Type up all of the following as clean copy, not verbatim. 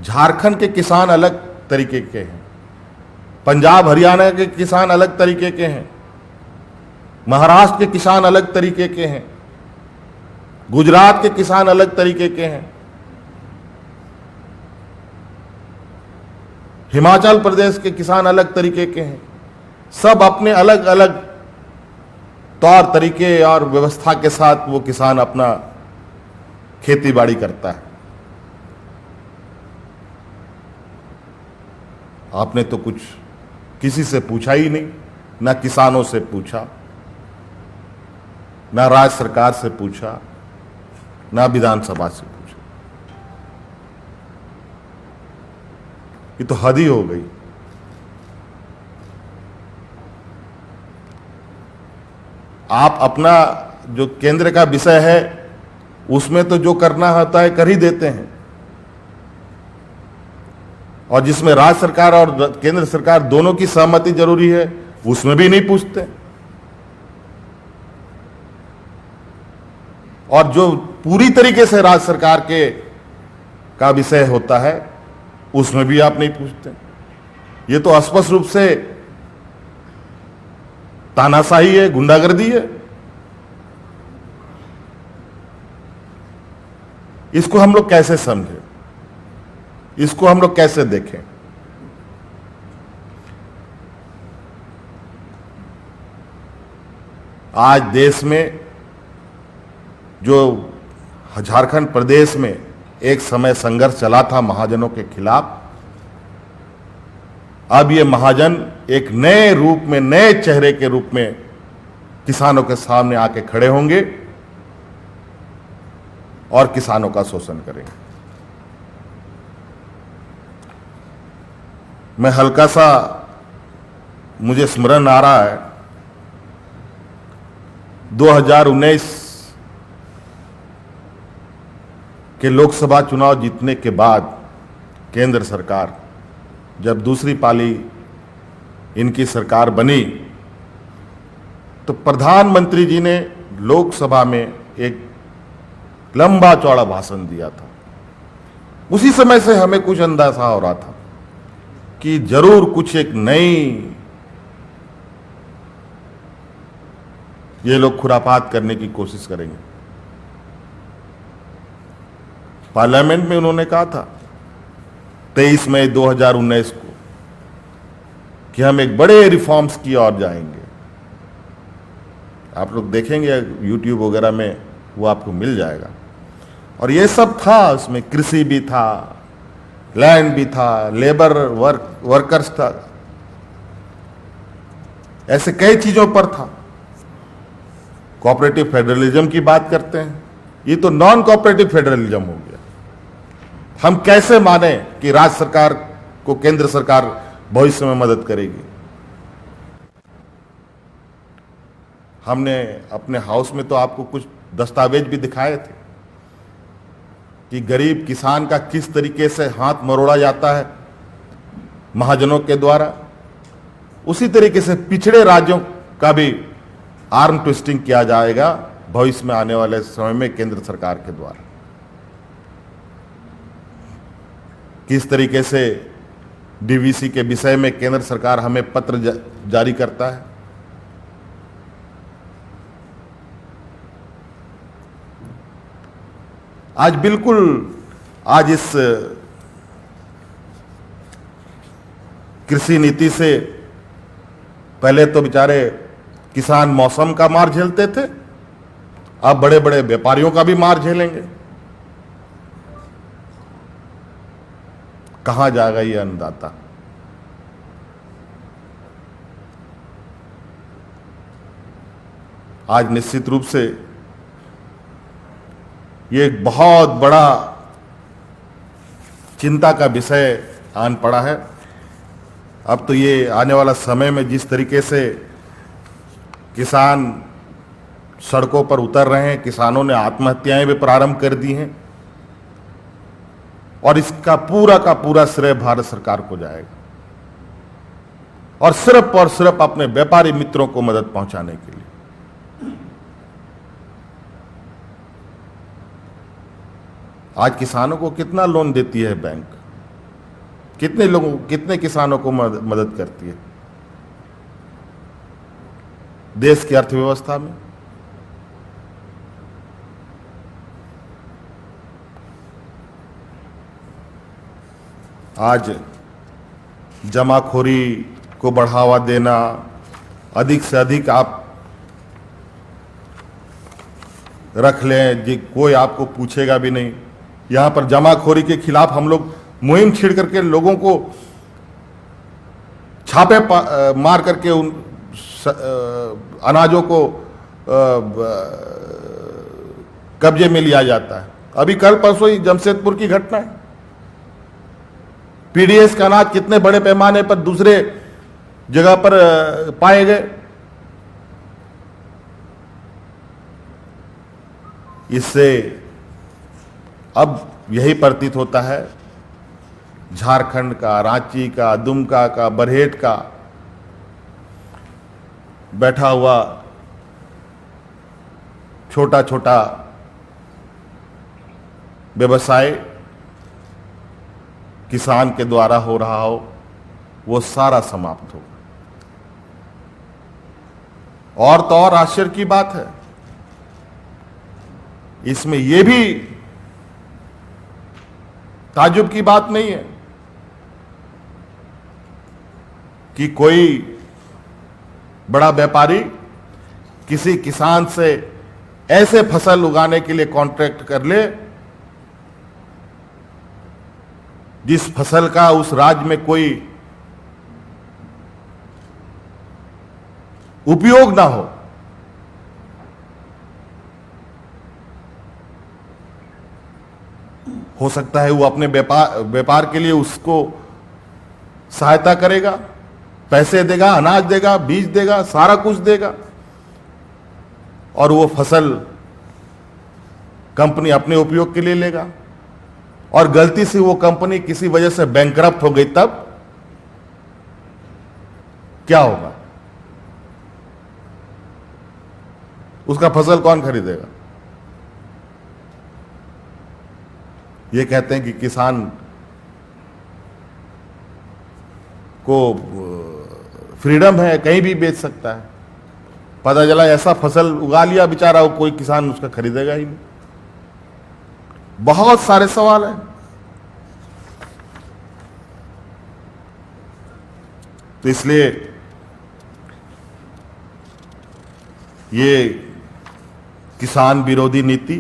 झारखंड के किसान अलग तरीके के हैं, पंजाब हरियाणा के किसान अलग तरीके के हैं, महाराष्ट्र के किसान अलग तरीके के हैं, गुजरात के किसान अलग तरीके के हैं, हिमाचल प्रदेश के किसान अलग तरीके के हैं। सब अपने अलग अलग तौर तरीके और व्यवस्था के साथ वो किसान अपना खेती बाड़ी करता है। आपने तो कुछ किसी से पूछा ही नहीं, ना किसानों से पूछा, ना राज्य सरकार से पूछा, ना विधानसभा से पूछा। ये तो हद ही हो गई। आप अपना जो केंद्र का विषय है उसमें तो जो करना होता है कर ही देते हैं, और जिसमें राज्य सरकार और केंद्र सरकार दोनों की सहमति जरूरी है उसमें भी नहीं पूछते, और जो पूरी तरीके से राज्य सरकार का विषय होता है उसमें भी आप नहीं पूछते। ये तो स्पष्ट रूप से तानाशाही है, गुंडागर्दी है। इसको हम लोग कैसे समझें, इसको हम लोग कैसे देखें? आज देश में जो झारखंड प्रदेश में एक समय संघर्ष चला था महाजनों के खिलाफ, अब ये महाजन एक नए रूप में, नए चेहरे के रूप में किसानों के सामने आके खड़े होंगे और किसानों का शोषण करेंगे। मैं हल्का सा, मुझे स्मरण आ रहा है 2019 के लोकसभा चुनाव जीतने के बाद केंद्र सरकार, जब दूसरी पाली इनकी सरकार बनी, तो प्रधानमंत्री जी ने लोकसभा में एक लंबा चौड़ा भाषण दिया था। उसी समय से हमें कुछ अंदाजा हो रहा था कि जरूर कुछ एक नई ये लोग खुरापात करने की कोशिश करेंगे। पार्लियामेंट में उन्होंने कहा था 23 मई 2019 को कि हम एक बड़े रिफॉर्म्स की ओर जाएंगे। आप लोग देखेंगे यूट्यूब वगैरह में, वो आपको मिल जाएगा। और ये सब था, उसमें कृषि भी था, लैंड भी था, लेबर वर्कर्स था, ऐसे कई चीजों पर था। कोऑपरेटिव फेडरलिज्म की बात करते हैं, ये तो नॉन कोऑपरेटिव फेडरलिज्म हो गया। हम कैसे माने कि राज्य सरकार को केंद्र सरकार भविष्य में मदद करेगी? हमने अपने हाउस में तो आपको कुछ दस्तावेज भी दिखाए थे कि गरीब किसान का किस तरीके से हाथ मरोड़ा जाता है महाजनों के द्वारा। उसी तरीके से पिछड़े राज्यों का भी आर्म ट्विस्टिंग किया जाएगा भविष्य में आने वाले समय में केंद्र सरकार के द्वारा। किस तरीके से डीवीसी के विषय में केंद्र सरकार हमें पत्र जारी करता है। आज बिल्कुल, आज इस कृषि नीति से पहले तो बेचारे किसान मौसम का मार झेलते थे, अब बड़े बड़े व्यापारियों का भी मार झेलेंगे। कहां जाएगा ये अन्नदाता? आज निश्चित रूप से ये एक बहुत बड़ा चिंता का विषय आन पड़ा है। अब तो ये आने वाला समय में जिस तरीके से किसान सड़कों पर उतर रहे हैं, किसानों ने आत्महत्याएं भी प्रारंभ कर दी हैं, और इसका पूरा का पूरा श्रेय भारत सरकार को जाएगा, और सिर्फ अपने व्यापारी मित्रों को मदद पहुंचाने के लिए। आज किसानों को कितना लोन देती है बैंक? कितने लोगों, कितने किसानों को मदद करती है देश की अर्थव्यवस्था में। आज जमाखोरी को बढ़ावा देना, अधिक से अधिक आप रख लें जी, कोई आपको पूछेगा भी नहीं। यहां पर जमाखोरी के खिलाफ हम लोग मुहिम छेड़ करके लोगों को छापे मार करके उन अनाजों को कब्जे में लिया जाता है। अभी कल परसों ही जमशेदपुर की घटना है, पीडीएस का अनाज कितने बड़े पैमाने पर दूसरे जगह पर पाए गए। इससे अब यही प्रतीत होता है झारखंड का, रांची का, दुमका का, बरहेट का बैठा हुआ छोटा छोटा व्यवसाय किसान के द्वारा हो रहा हो, वो सारा समाप्त होगा। और तो और आश्चर्य की बात है, इसमें यह भी ताज्जुब की बात नहीं है कि कोई बड़ा व्यापारी किसी किसान से ऐसे फसल उगाने के लिए कॉन्ट्रैक्ट कर ले जिस फसल का उस राज्य में कोई उपयोग ना हो सकता है वो अपने व्यापार के लिए उसको सहायता करेगा, पैसे देगा, अनाज देगा, बीज देगा, सारा कुछ देगा, और वो फसल कंपनी अपने उपयोग के लिए लेगा, और गलती से वो कंपनी किसी वजह से बैंकरप्ट हो गई, तब क्या होगा? उसका फसल कौन खरीदेगा? ये कहते हैं कि किसान को फ्रीडम है, कहीं भी बेच सकता है। पता चला ऐसा फसल उगा लिया बेचारा, वो कोई किसान उसका खरीदेगा ही नहीं। बहुत सारे सवाल हैं। तो इसलिए ये किसान विरोधी नीति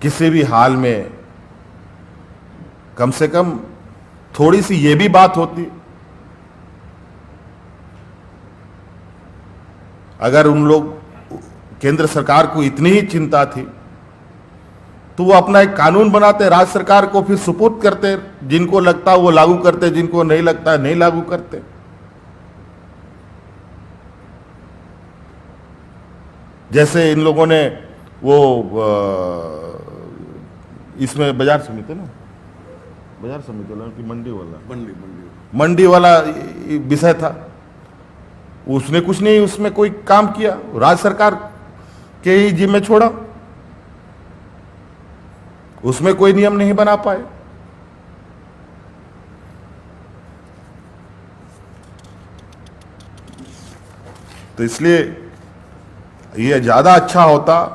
किसी भी हाल में, कम से कम थोड़ी सी ये भी बात होती, अगर उन लोग, केंद्र सरकार को इतनी ही चिंता थी तो वो अपना एक कानून बनाते, राज्य सरकार को फिर सुपुर्द करते, जिनको लगता वो लागू करते, जिनको नहीं लगता नहीं लागू करते। जैसे इन लोगों ने वो इसमें बाजार समिति ना, बाजार समिति वाला कि मंडी वाला विषय था, उसने कुछ नहीं, उसमें कोई काम किया, राज्य सरकार के ही जिम्मे छोड़ा, उसमें कोई नियम नहीं बना पाए। तो इसलिए ये ज्यादा अच्छा होता,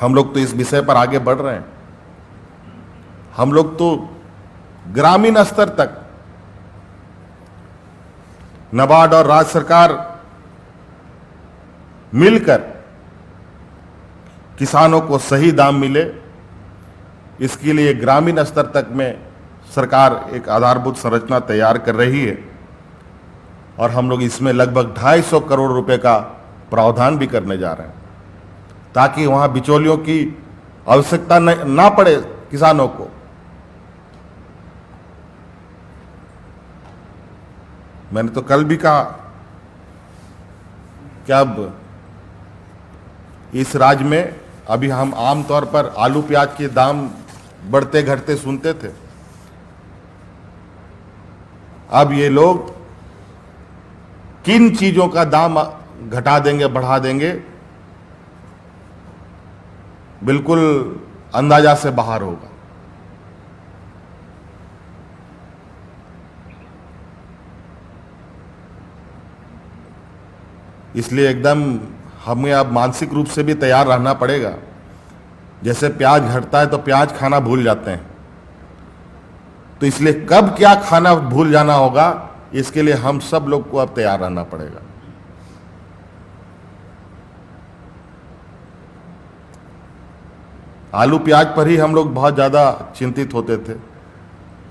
हम लोग तो इस विषय पर आगे बढ़ रहे हैं, हम लोग तो ग्रामीण स्तर तक नाबार्ड और राज्य सरकार मिलकर किसानों को सही दाम मिले, इसके लिए ग्रामीण स्तर तक में सरकार एक आधारभूत संरचना तैयार कर रही है, और हम लोग इसमें लगभग 250 करोड़ रुपए का प्रावधान भी करने जा रहे हैं, ताकि वहां बिचौलियों की आवश्यकता ना पड़े किसानों को। मैंने तो कल भी कहा कि अब इस राज्य में, अभी हम आमतौर पर आलू प्याज के दाम बढ़ते घटते सुनते थे, अब ये लोग किन चीजों का दाम घटा देंगे, बढ़ा देंगे, बिल्कुल अंदाजा से बाहर होगा। इसलिए एकदम हमें अब मानसिक रूप से भी तैयार रहना पड़ेगा। जैसे प्याज घटता है तो प्याज खाना भूल जाते हैं, तो इसलिए कब क्या खाना भूल जाना होगा, इसके लिए हम सब लोग को अब तैयार रहना पड़ेगा। आलू प्याज पर ही हम लोग बहुत ज़्यादा चिंतित होते थे।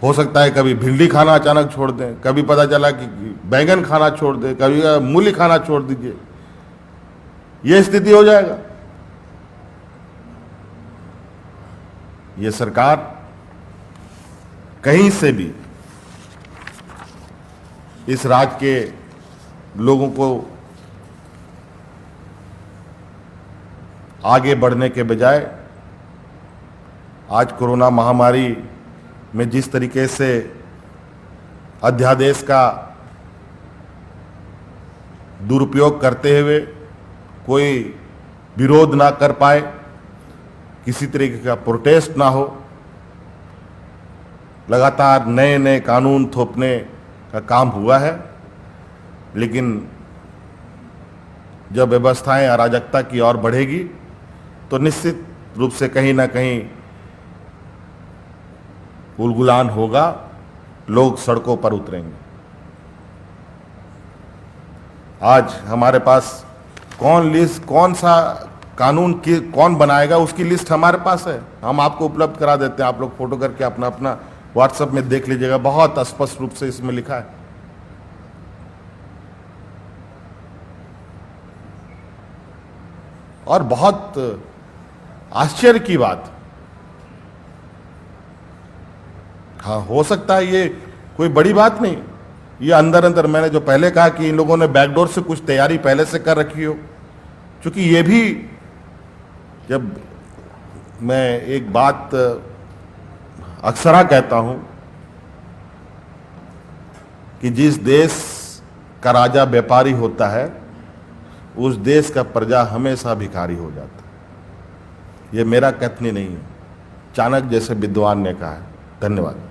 हो सकता है कभी भिंडी खाना अचानक छोड़ दें, कभी पता चला कि बैंगन खाना छोड़ दें, कभी मूली खाना छोड़ दीजिए, ये स्थिति हो जाएगा। ये सरकार कहीं से भी इस राज्य के लोगों को आगे बढ़ने के बजाय आज कोरोना महामारी में जिस तरीके से अध्यादेश का दुरुपयोग करते हुए कोई विरोध ना कर पाए, किसी तरीके का प्रोटेस्ट ना हो, लगातार नए नए कानून थोपने का काम हुआ है। लेकिन जब व्यवस्थाएं अराजकता की ओर बढ़ेगी तो निश्चित रूप से कहीं ना कहीं उलगुलान होगा, लोग सड़कों पर उतरेंगे। आज हमारे पास कौन सा कानून की कौन बनाएगा, उसकी लिस्ट हमारे पास है, हम आपको उपलब्ध करा देते हैं। आप लोग फोटो करके अपना अपना व्हाट्सएप में देख लीजिएगा, बहुत स्पष्ट रूप से इसमें लिखा है। और बहुत आश्चर्य की बात, हाँ हो सकता है ये कोई बड़ी बात नहीं, ये अंदर अंदर मैंने जो पहले कहा कि इन लोगों ने बैकडोर से कुछ तैयारी पहले से कर रखी हो। क्योंकि ये भी, जब मैं एक बात अक्सर कहता हूं कि जिस देश का राजा व्यापारी होता है उस देश का प्रजा हमेशा भिखारी हो जाता है। ये मेरा कथनी नहीं है, चाणक्य जैसे विद्वान ने कहा है। धन्यवाद।